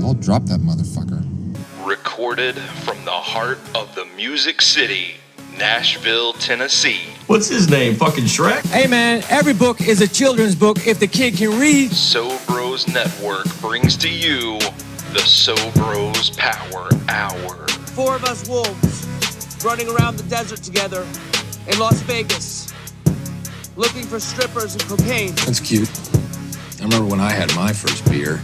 I'll drop that motherfucker. Recorded from the heart of the Music City, Nashville, Tennessee. What's his name? Fucking Shrek? Hey man, every book is a children's book if the kid can read. Sobros Network brings to you the Sobros Power Hour. 4 of us wolves running around the desert together in Las Vegas, looking for strippers and cocaine. That's cute. I remember when I had my first beer.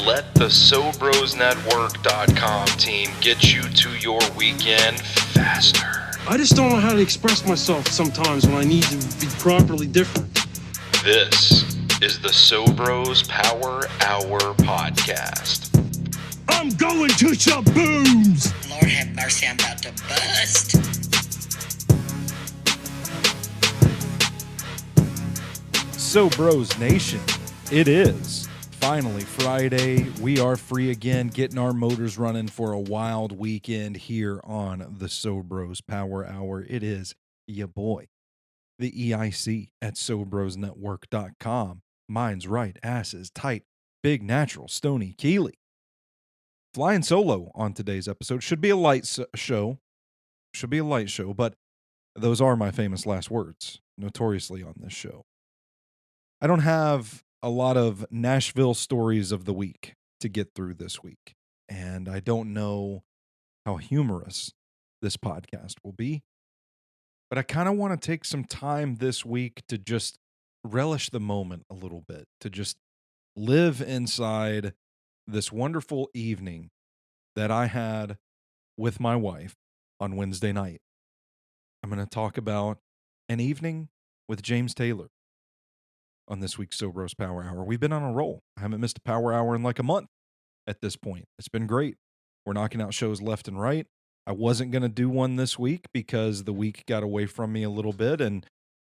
Let the SobrosNetwork.com team get you to your weekend faster. I just don't know how to express myself sometimes when I need to be properly different. This is the Sobros Power Hour podcast. I'm going to Shabooms! Lord have mercy, I'm about to bust. Sobros Nation, it is finally Friday. We are free again, getting our motors running for a wild weekend here on the Sobros Power Hour. It is ya boy, the EIC at SobrosNetwork.com. Mine's right, ass is tight, big natural, Stoney Keeley. Flying solo on today's episode. Should be a light show, but those are my famous last words, notoriously on this show. I don't have a lot of Nashville stories of the week to get through this week, and I don't know how humorous this podcast will be, but I kind of want to take some time this week to just relish the moment a little bit, to just live inside this wonderful evening that I had with my wife on Wednesday night. I'm going to talk about an evening with James Taylor on this week's Sobros Power Hour. We've been on a roll. I haven't missed a Power Hour in like a month at this point. It's been great. We're knocking out shows left and right. I wasn't going to do one this week because the week got away from me a little bit. And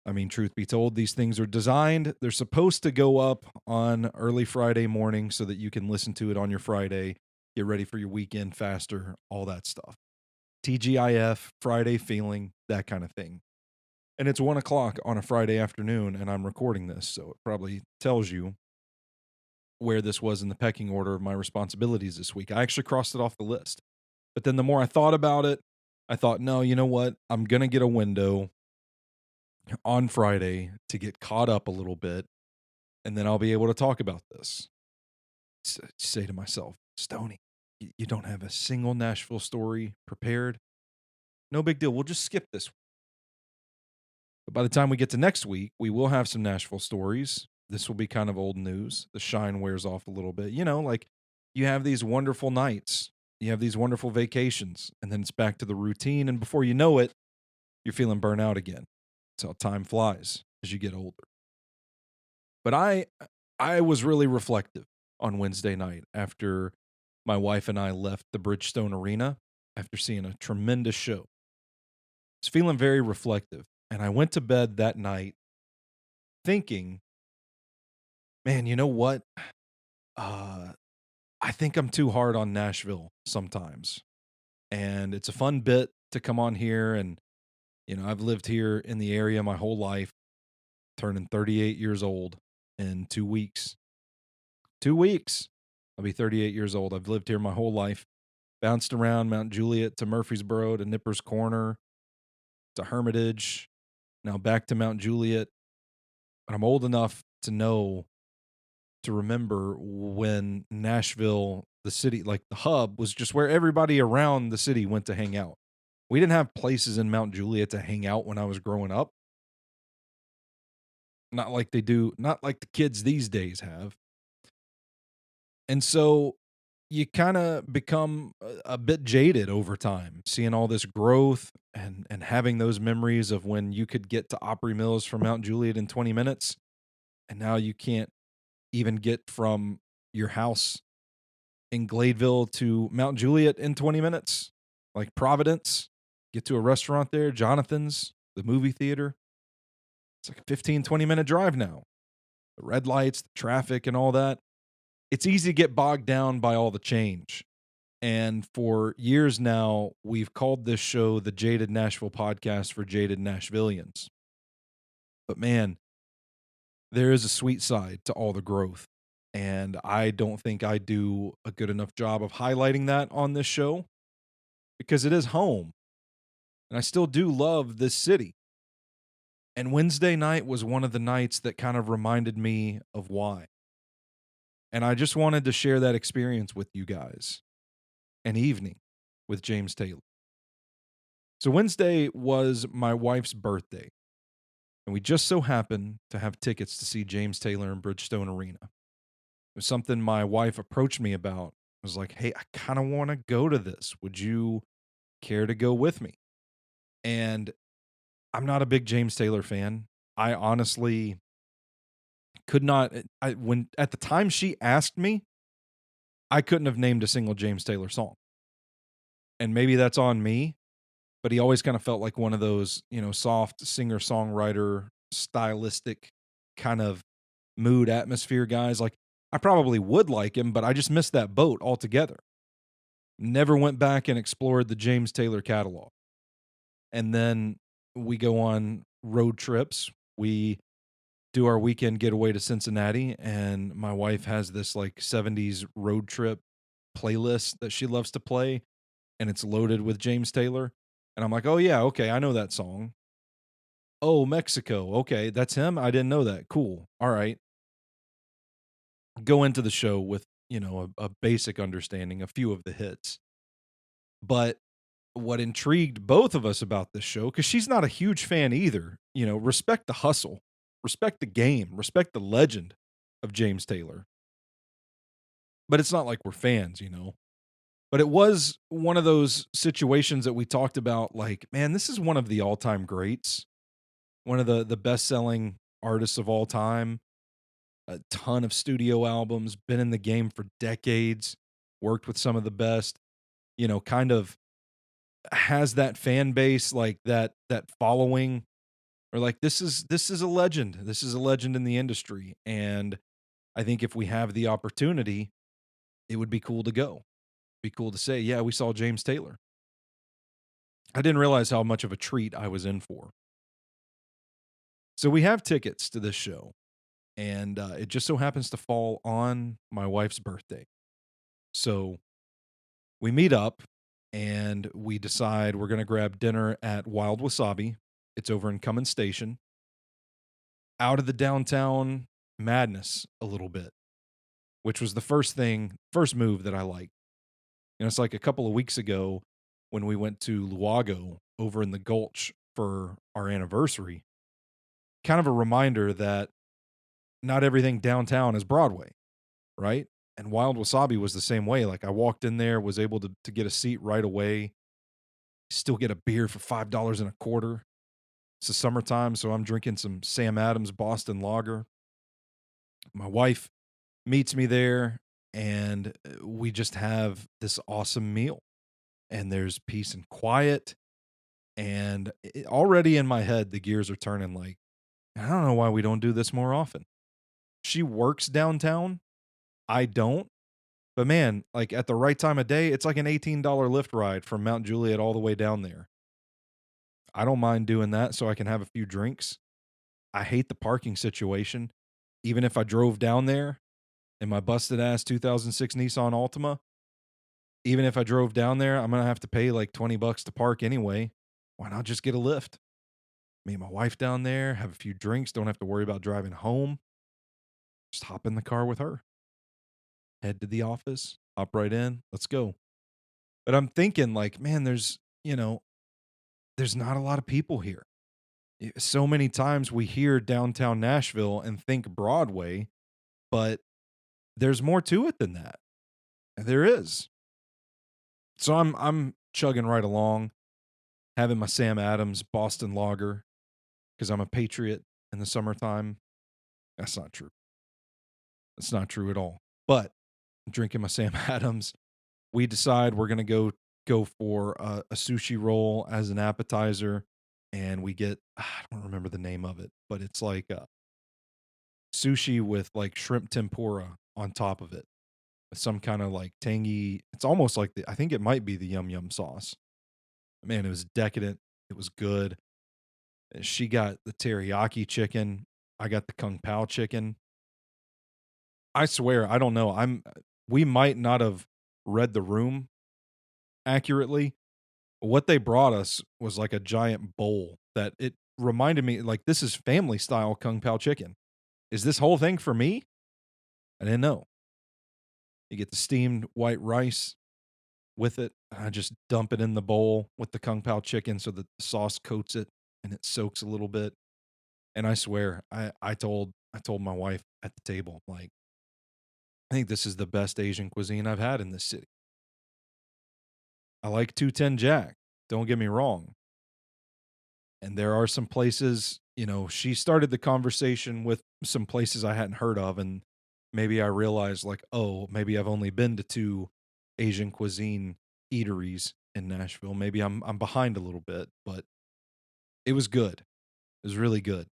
I mean, truth be told, these things are designed. They're supposed to go up on early Friday morning so that you can listen to it on your Friday, get ready for your weekend faster, all that stuff. TGIF, Friday feeling, that kind of thing. And it's 1 o'clock on a Friday afternoon, and I'm recording this, so it probably tells you where this was in the pecking order of my responsibilities this week. I actually crossed it off the list. But then the more I thought about it, I thought, no, you know what? I'm going to get a window on Friday to get caught up a little bit, and then I'll be able to talk about this. Say to myself, Stoney, you don't have a single Nashville story prepared? No big deal. We'll just skip this one. But by the time we get to next week, we will have some Nashville stories. This will be kind of old news. The shine wears off a little bit. You know, like you have these wonderful nights, you have these wonderful vacations, and then it's back to the routine. And before you know it, you're feeling burnt out again. That's how time flies as you get older. But I was really reflective on Wednesday night after my wife and I left the Bridgestone Arena after seeing a tremendous show. I was feeling very reflective. And I went to bed that night thinking, man, you know what? I think I'm too hard on Nashville sometimes. And it's a fun bit to come on here. And, you know, I've lived here in the area my whole life, turning 38 years old in 2 weeks. 2 weeks. I'll be 38 years old. I've lived here my whole life. Bounced around Mount Juliet to Murfreesboro to Nippers Corner to Hermitage. Now back to Mount Juliet. But I'm old enough to remember when Nashville, the city, like the hub, was just where everybody around the city went to hang out. We didn't have places in Mount Juliet to hang out when I was growing up. Not like they do, not like the kids these days have. And so you kind of become a bit jaded over time, seeing all this growth and having those memories of when you could get to Opry Mills from Mount Juliet in 20 minutes. And now you can't even get from your house in Gladeville to Mount Juliet in 20 minutes. Like Providence, get to a restaurant there, Jonathan's, the movie theater. It's like a 15, 20-minute drive now. The red lights, the traffic, and all that. It's easy to get bogged down by all the change. And for years now, we've called this show the Jaded Nashville Podcast for Jaded Nashvillians. But man, there is a sweet side to all the growth And I don't think I do a good enough job of highlighting that on this show because it is home. And I still do love this city. And Wednesday night was one of the nights that kind of reminded me of why. And I just wanted to share that experience with you guys. An evening with James Taylor. So Wednesday was my wife's birthday. And we just so happened to have tickets to see James Taylor in Bridgestone Arena. It was something my wife approached me about. I was like, hey, I kind of want to go to this. Would you care to go with me? And I'm not a big James Taylor fan. I honestly could not. When at the time she asked me, I couldn't have named a single James Taylor song. And maybe that's on me, but he always kind of felt like one of those, soft singer-songwriter, stylistic kind of mood atmosphere guys. Like, I probably would like him, but I just missed that boat altogether. Never went back and explored the James Taylor catalog. And then we go on road trips. We do our weekend getaway to Cincinnati, and my wife has this like 70s road trip playlist that she loves to play, and it's loaded with James Taylor. And I'm like, oh, yeah, okay, I know that song. Oh, Mexico. Okay, that's him. I didn't know that. Cool. All right. Go into the show with, a basic understanding, a few of the hits. But what intrigued both of us about this show, because she's not a huge fan either, respect the hustle, respect the game, respect the legend of James Taylor. But it's not like we're fans, But it was one of those situations that we talked about, like, man, this is one of the all-time greats, one of the best-selling artists of all time, a ton of studio albums, been in the game for decades, worked with some of the best, kind of has that fan base, like that following, or like this is a legend. This is a legend in the industry, and I think if we have the opportunity, it would be cool to go. Be cool to say, yeah, we saw James Taylor. I didn't realize how much of a treat I was in for. So we have tickets to this show, and it just so happens to fall on my wife's birthday. So we meet up, and we decide we're going to grab dinner at Wild Wasabi. It's over in Cummins Station. Out of the downtown madness a little bit, which was the first move that I liked. It's like a couple of weeks ago when we went to Luago over in the Gulch for our anniversary. Kind of a reminder that not everything downtown is Broadway, right? And Wild Wasabi was the same way. Like, I walked in there, was able to get a seat right away, still get a beer for $5.25. It's the summertime, so I'm drinking some Sam Adams Boston Lager. My wife meets me there, and we just have this awesome meal. And there's peace and quiet. And already in my head, the gears are turning like, I don't know why we don't do this more often. She works downtown. I don't. But man, like at the right time of day, it's like an $18 Lyft ride from Mount Juliet all the way down there. I don't mind doing that so I can have a few drinks. I hate the parking situation. Even if I drove down there in my busted ass 2006 Nissan Altima, even if I drove down there, I'm going to have to pay like $20 to park anyway. Why not just get a Lyft? Meet my wife down there, have a few drinks, don't have to worry about driving home. Just hop in the car with her. Head to the office, hop right in, let's go. But I'm thinking like, man, there's not a lot of people here. So many times we hear downtown Nashville and think Broadway, but there's more to it than that. There is. So I'm chugging right along, having my Sam Adams Boston Lager because I'm a patriot in the summertime. That's not true. That's not true at all. But I'm drinking my Sam Adams. We decide we're going to go for a sushi roll as an appetizer, and we get, I don't remember the name of it, but it's like sushi with like shrimp tempura on top of it. Some kind of like tangy, it's almost like I think it might be the yum yum sauce. Man, it was decadent. It was good. She got the teriyaki chicken. I got the kung pao chicken. I swear, I don't know. We might not have read the room accurately. What they brought us was like a giant bowl that it reminded me like this is family style Kung Pao chicken. Is this whole thing for me? I didn't know. You get the steamed white rice with it. I just dump it in the bowl with the Kung Pao chicken so that the sauce coats it and it soaks a little bit. And I swear, I told my wife at the table, like, I think this is the best Asian cuisine I've had in this city. I like 210 Jack. Don't get me wrong. And there are some places, she started the conversation with some places I hadn't heard of. And maybe I realized, like, oh, maybe I've only been to 2 Asian cuisine eateries in Nashville. Maybe I'm behind a little bit, but it was good. It was really good.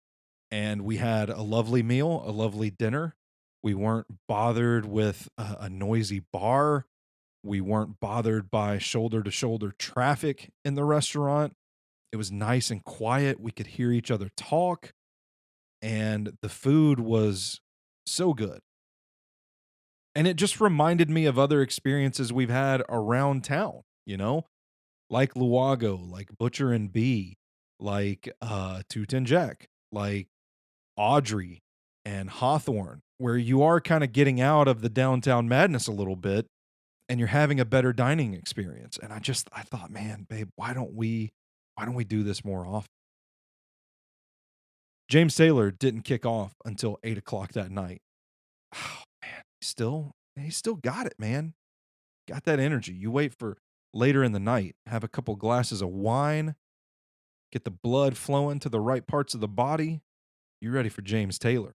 And we had a lovely meal, a lovely dinner. We weren't bothered with a noisy bar. We weren't bothered by shoulder to shoulder traffic in the restaurant. It was nice and quiet. We could hear each other talk. And the food was so good. And it just reminded me of other experiences we've had around town, like Luago, like Butcher and Bee, like 210 Jack, like Audrey and Hawthorne, where you are kind of getting out of the downtown madness a little bit and you're having a better dining experience. And I thought, man, babe, why don't we do this more often? James Taylor didn't kick off until 8 o'clock that night. Oh man, he still got it, man. Got that energy. You wait for later in the night, have a couple glasses of wine, get the blood flowing to the right parts of the body. You're ready for James Taylor.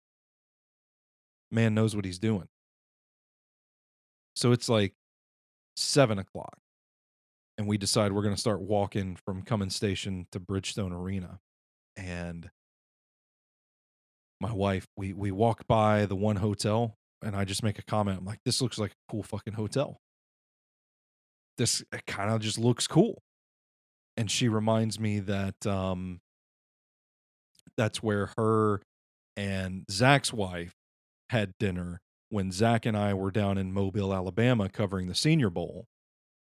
Man knows what he's doing. So it's like 7 o'clock, and we decide we're going to start walking from Cummins Station to Bridgestone Arena. And my wife, we walk by the one hotel, and I just make a comment. I'm like, this looks like a cool fucking hotel. This kind of just looks cool. And she reminds me that that's where her and Zach's wife had dinner when Zach and I were down in Mobile, Alabama, covering the Senior Bowl.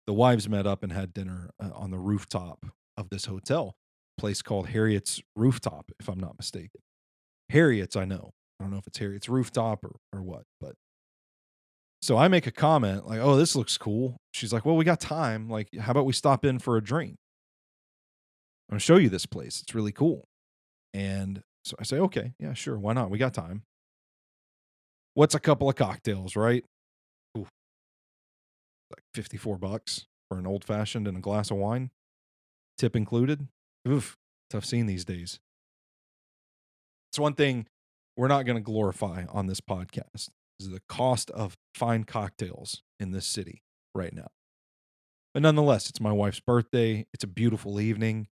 The wives met up and had dinner on the rooftop of this hotel, place called Harriet's Rooftop, if I'm not mistaken. Harriet's, I know. I don't know if it's Harriet's Rooftop or what, but so I make a comment like, oh, this looks cool. She's like, well, we got time. Like, how about we stop in for a drink? I'm going to show you this place. It's really cool. And so I say, okay, yeah, sure. Why not? We got time. What's a couple of cocktails, right? Ooh, like $54 for an old fashioned and a glass of wine. Tip included. Oof, tough scene these days. It's one thing we're not going to glorify on this podcast is the cost of fine cocktails in this city right now. But nonetheless, it's my wife's birthday. It's a beautiful evening.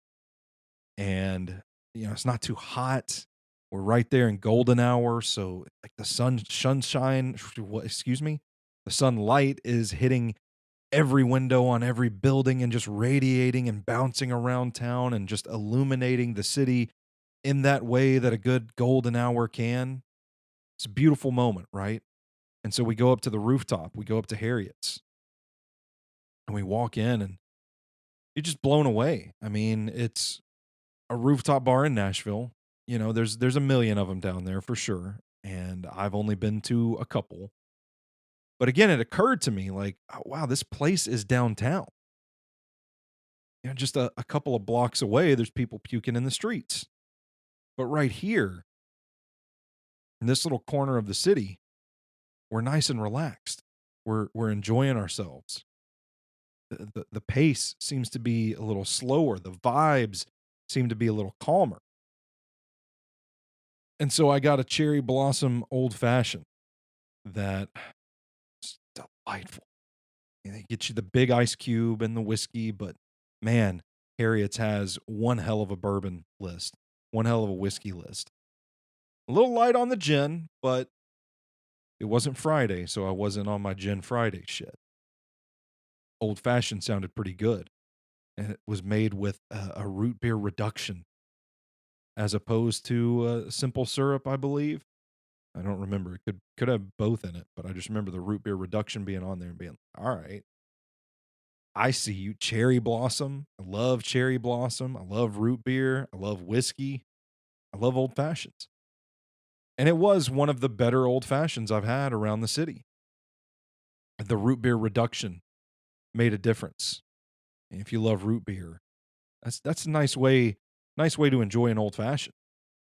And, it's not too hot. We're right there in golden hour. So like the sunshine, the sunlight is hitting every window on every building and just radiating and bouncing around town and just illuminating the city in that way that a good golden hour can. It's a beautiful moment, right? And so we go up to the rooftop. We go up to Harriet's. And we walk in and you're just blown away. I mean, it's a rooftop bar in Nashville. There's a million of them down there for sure. And I've only been to a couple. But again, it occurred to me like, oh, wow, this place is downtown. Just a couple of blocks away, there's people puking in the streets. But right here, in this little corner of the city, we're nice and relaxed. We're enjoying ourselves. The pace seems to be a little slower. The vibes seem to be a little calmer. And so I got a cherry blossom old fashioned that is delightful. They get you the big ice cube and the whiskey, but man, Harriet's has one hell of a bourbon list, one hell of a whiskey list. A little light on the gin, but it wasn't Friday, so I wasn't on my gin Friday shit. Old fashioned sounded pretty good, and it was made with a root beer reduction as opposed to simple syrup, I believe. I don't remember. It could have both in it, but I just remember the root beer reduction being on there and being, all right, I see you. Cherry blossom. I love cherry blossom. I love root beer. I love whiskey. I love old fashions. And it was one of the better old fashions I've had around the city. The root beer reduction made a difference. And if you love root beer, that's a nice way to enjoy an old fashioned.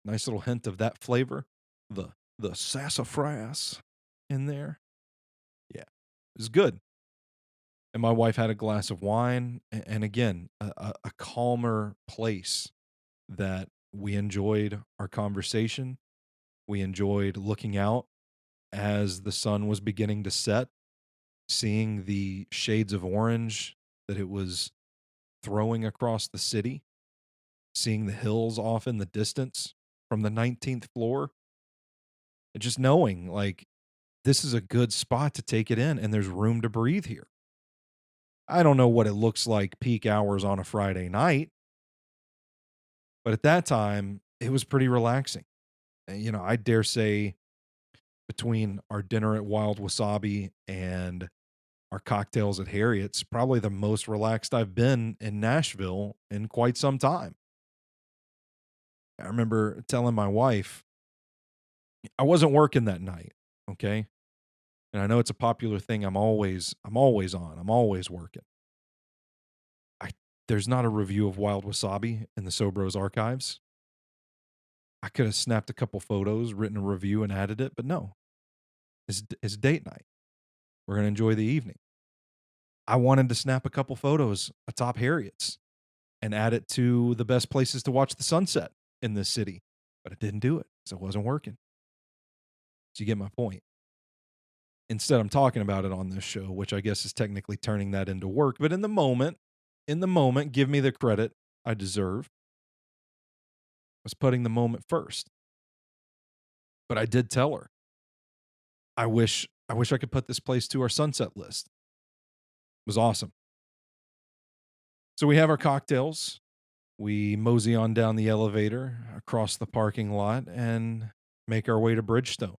Nice little hint of that flavor. The sassafras in there. Yeah. It was good. And my wife had a glass of wine, and again, a calmer place that we enjoyed our conversation. We enjoyed looking out as the sun was beginning to set, seeing the shades of orange that it was throwing across the city, seeing the hills off in the distance from the 19th floor, and just knowing, like, this is a good spot to take it in, and there's room to breathe here. I don't know what it looks like peak hours on a Friday night, but at that time, it was pretty relaxing. And, I dare say between our dinner at Wild Wasabi and our cocktails at Harriet's, probably the most relaxed I've been in Nashville in quite some time. I remember telling my wife I wasn't working that night, okay? And I know it's a popular thing. I'm always on. I'm always working. There's not a review of Wild Wasabi in the Sobros archives. I could have snapped a couple photos, written a review, and added it, but no. It's date night. We're going to enjoy the evening. I wanted to snap a couple photos atop Harriet's and add it to the best places to watch the sunset in this city, but I didn't do it because it wasn't working. So you get my point. Instead, I'm talking about it on this show, which I guess is technically turning that into work. But in the moment, give me the credit I deserve. I was putting the moment first. But I did tell her, I wish I could put this place to our sunset list. It was awesome. So we have our cocktails. We mosey on down the elevator, across the parking lot, and make our way to Bridgestone.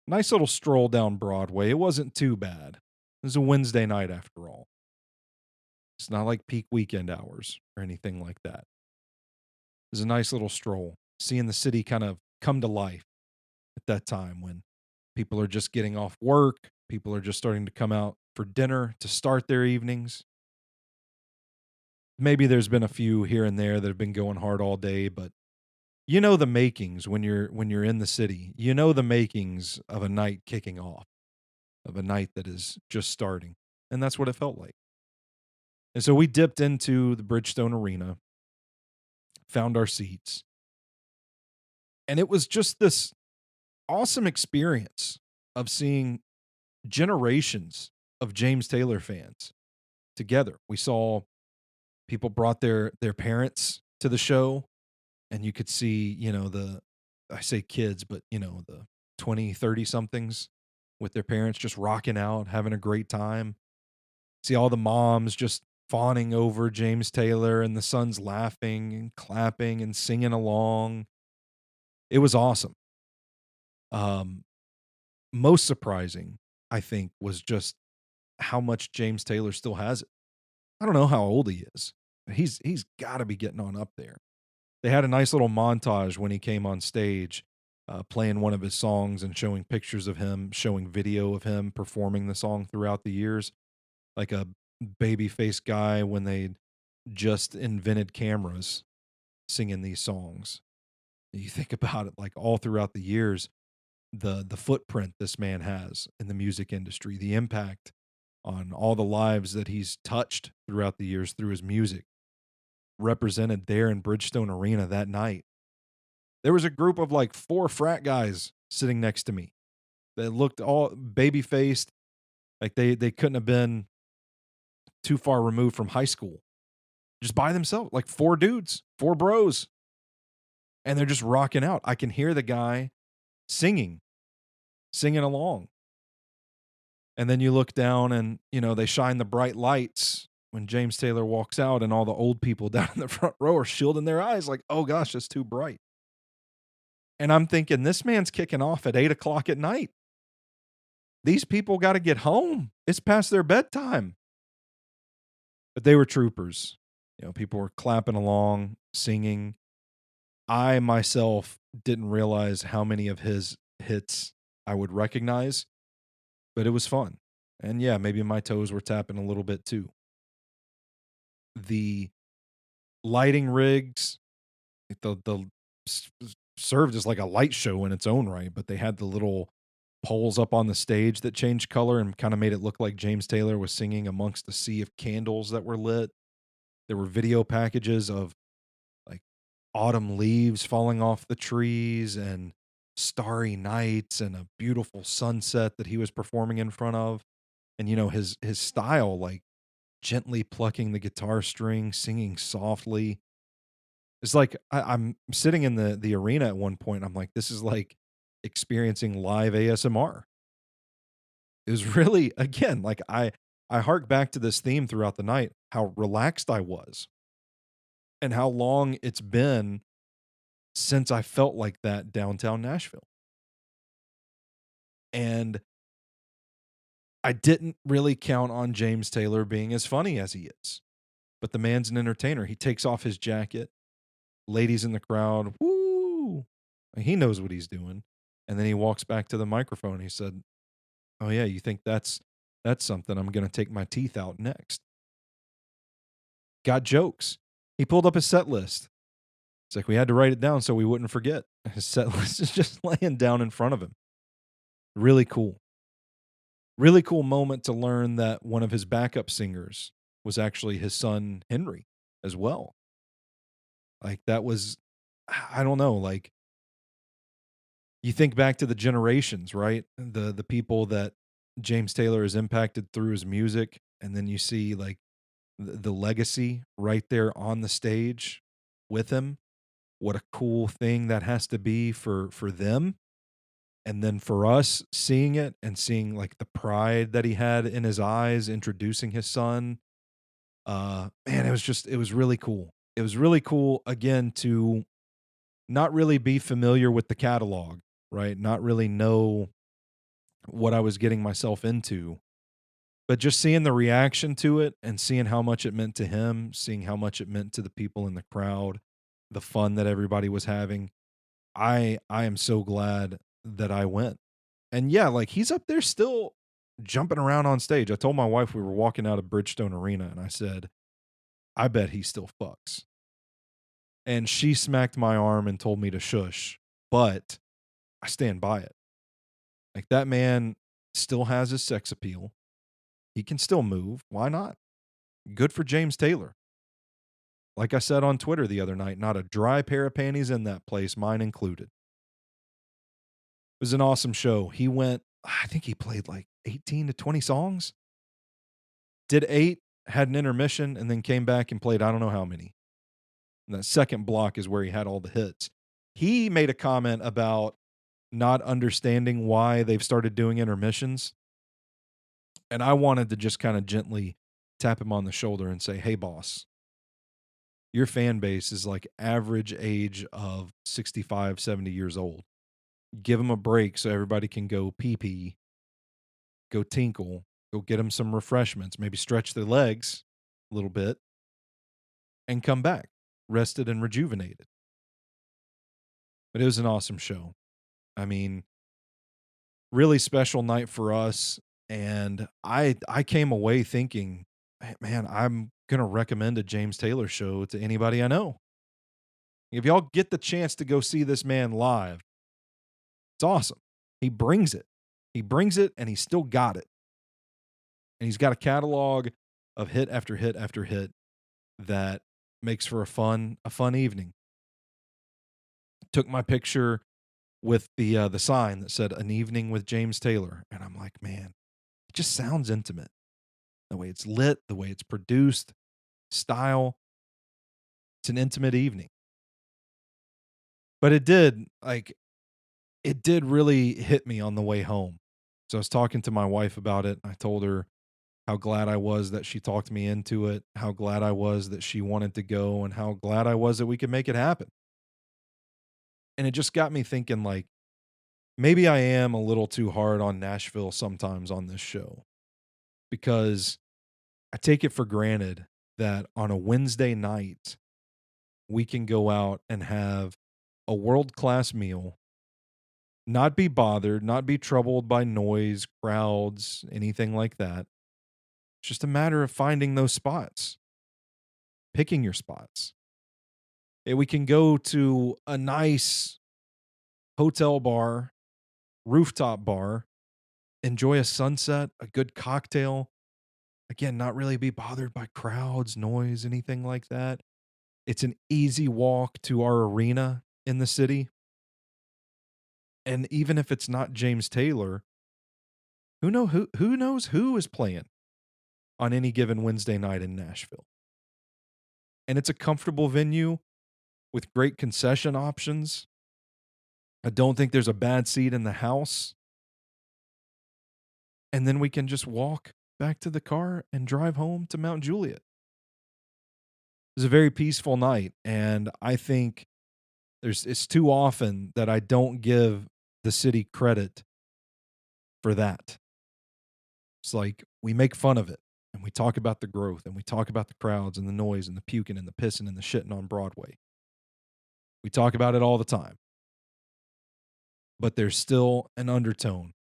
Nice little stroll down Broadway. It wasn't too bad. It was a Wednesday night after all. It's not like peak weekend hours or anything like that. It was a nice little stroll, seeing the city kind of come to life at that time when people are just getting off work. People are just starting to come out for dinner to start their evenings. Maybe there's been a few here and there that have been going hard all day, but the makings when you're in the city. The makings of a night kicking off, of a night that is just starting. And that's what it felt like. And so we dipped into the Bridgestone Arena, found our seats, and it was just this awesome experience of seeing generations of James Taylor fans together. We saw people brought their parents to the show, and you could see, I say kids, but, the 20, 30 somethings with their parents just rocking out, having a great time. See all the moms just fawning over James Taylor and the sons laughing and clapping and singing along. It was awesome. Most surprising, I think, was just how much James Taylor still has it. I don't know how old he is. He's got to be getting on up there. They had a nice little montage when he came on stage, playing one of his songs and showing pictures of him, showing video of him performing the song throughout the years, like a babyface guy when they just invented cameras singing these songs. You think about it, like all throughout the years, the footprint this man has in the music industry, the impact on all the lives that he's touched throughout the years through his music, represented there in Bridgestone Arena that night. There was a group of like 4 frat guys sitting next to me that looked all baby-faced, like they couldn't have been too far removed from high school, just by themselves, like 4 dudes, 4 bros, and they're just rocking out. I can hear the guy singing along. And then you look down and, they shine the bright lights when James Taylor walks out, and all the old people down in the front row are shielding their eyes like, oh gosh, it's too bright. And I'm thinking, this man's kicking off at 8:00 at night. These people got to get home. It's past their bedtime. But they were troopers. People were clapping along, singing. I myself didn't realize how many of his hits I would recognize, but it was fun. And yeah, maybe my toes were tapping a little bit too. The lighting rigs, the served as like a light show in its own right, but they had the little poles up on the stage that changed color and kind of made it look like James Taylor was singing amongst the sea of candles that were lit. There were video packages of like autumn leaves falling off the trees and starry nights and a beautiful sunset that he was performing in front of. And his style, like gently plucking the guitar string, singing softly. It's like I'm sitting in the arena at one point. I'm like, this is like experiencing live ASMR. It was really, again, like I hark back to this theme throughout the night, how relaxed I was and how long it's been since I felt like that downtown Nashville. And I didn't really count on James Taylor being as funny as he is, but the man's an entertainer. He takes off his jacket, ladies in the crowd, woo! He knows what he's doing. And then he walks back to the microphone. He said, "Oh yeah, you think that's something? I'm going to take my teeth out next." Got jokes. He pulled up his set list. It's like we had to write it down so we wouldn't forget. His set list is just laying down in front of him. Really cool. Really cool moment to learn that one of his backup singers was actually his son, Henry, as well. Like that was, I don't know, like you think back to the generations, right? The people that James Taylor has impacted through his music, and then you see like the legacy right there on the stage with him. What a cool thing that has to be for them. And then for us seeing it and seeing like the pride that he had in his eyes introducing his son. Man, it was really cool. It was really cool again to not really be familiar with the catalog, right? Not really know what I was getting myself into, but just seeing the reaction to it and seeing how much it meant to him, seeing how much it meant to the people in the crowd, the fun that everybody was having. I am so glad that I went. And yeah, like he's up there still jumping around on stage. I told my wife we were walking out of Bridgestone Arena and I said, I bet he still fucks. And she smacked my arm and told me to shush, but I stand by it. Like that man still has his sex appeal. He can still move. Why not? Good for James Taylor. Like I said on Twitter the other night, not a dry pair of panties in that place, mine included. It was an awesome show. He went, I think he played like 18 to 20 songs. Did 8, had an intermission, and then came back and played I don't know how many. And that second block is where he had all the hits. He made a comment about not understanding why they've started doing intermissions. And I wanted to just kind of gently tap him on the shoulder and say, hey, boss, your fan base is like average age of 65, 70 years old. Give them a break so everybody can go pee-pee, go tinkle, go get them some refreshments, maybe stretch their legs a little bit, and come back rested and rejuvenated. But it was an awesome show. I mean, really special night for us. And I came away thinking, man, I'm going to recommend a James Taylor show to anybody I know. If y'all get the chance to go see this man live, it's awesome. He brings it. He brings it and he's still got it. And he's got a catalog of hit after hit after hit that makes for a fun evening. Took my picture with the sign that said "An Evening with James Taylor," and I'm like, man, it just sounds intimate. The way it's lit, the way it's produced, style. It's an intimate evening. But it did really hit me on the way home. So I was talking to my wife about it. I told her how glad I was that she talked me into it, how glad I was that she wanted to go, and how glad I was that we could make it happen. And it just got me thinking, like, maybe I am a little too hard on Nashville sometimes on this show, because I take it for granted that on a Wednesday night, we can go out and have a world-class meal, not be bothered, not be troubled by noise, crowds, anything like that. It's just a matter of finding those spots, picking your spots. We can go to a nice hotel bar, rooftop bar, enjoy a sunset, a good cocktail. Again, not really be bothered by crowds, noise, anything like that. It's an easy walk to our arena in the city. And even if it's not James Taylor, who knows who is playing on any given Wednesday night in Nashville. And it's a comfortable venue with great concession options. I don't think there's a bad seat in the house. And then we can just walk back to the car and drive home to Mount Juliet. It was a very peaceful night, and I think it's too often that I don't give the city credit for that. It's like we make fun of it, and we talk about the growth, and we talk about the crowds and the noise and the puking and the pissing and the shitting on Broadway. We talk about it all the time. But there's still an undertone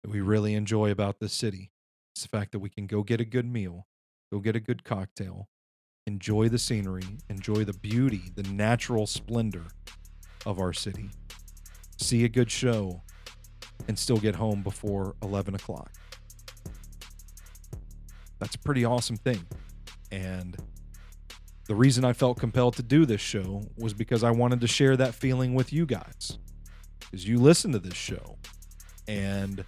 that we really enjoy about this city. It's the fact that we can go get a good meal, go get a good cocktail, enjoy the scenery, enjoy the beauty, the natural splendor of our city, see a good show, and still get home before 11 o'clock. That's a pretty awesome thing. And the reason I felt compelled to do this show was because I wanted to share that feeling with you guys. Because you listen to this show, and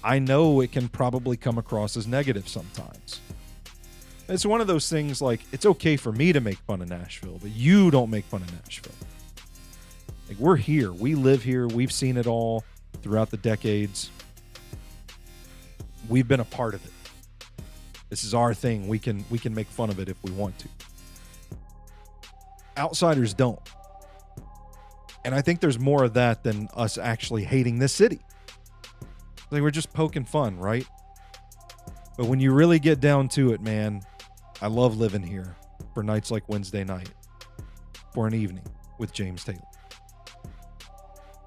I know it can probably come across as negative sometimes. It's one of those things, like, it's okay for me to make fun of Nashville, but you don't make fun of Nashville. Like, we're here. We live here. We've seen it all throughout the decades. We've been a part of it. This is our thing. We can make fun of it if we want to. Outsiders don't. And I think there's more of that than us actually hating this city. Like, we're just poking fun, right? But when you really get down to it, man, I love living here for nights like Wednesday night, for an evening with James Taylor.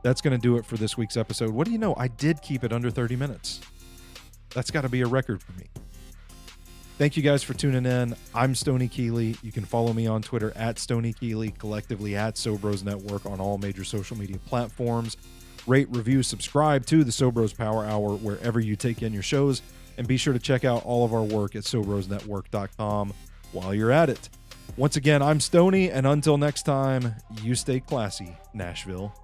That's going to do it for this week's episode. What do you know? I did keep it under 30 minutes. That's got to be a record for me. Thank you guys for tuning in. I'm Stoney Keeley. You can follow me on Twitter at Stoney Keeley, collectively at Sobros Network on all major social media platforms. Rate, review, subscribe to the Sobros Power Hour wherever you take in your shows. And be sure to check out all of our work at SobrosNetwork.com while you're at it. Once again, I'm Stoney, and until next time, you stay classy, Nashville.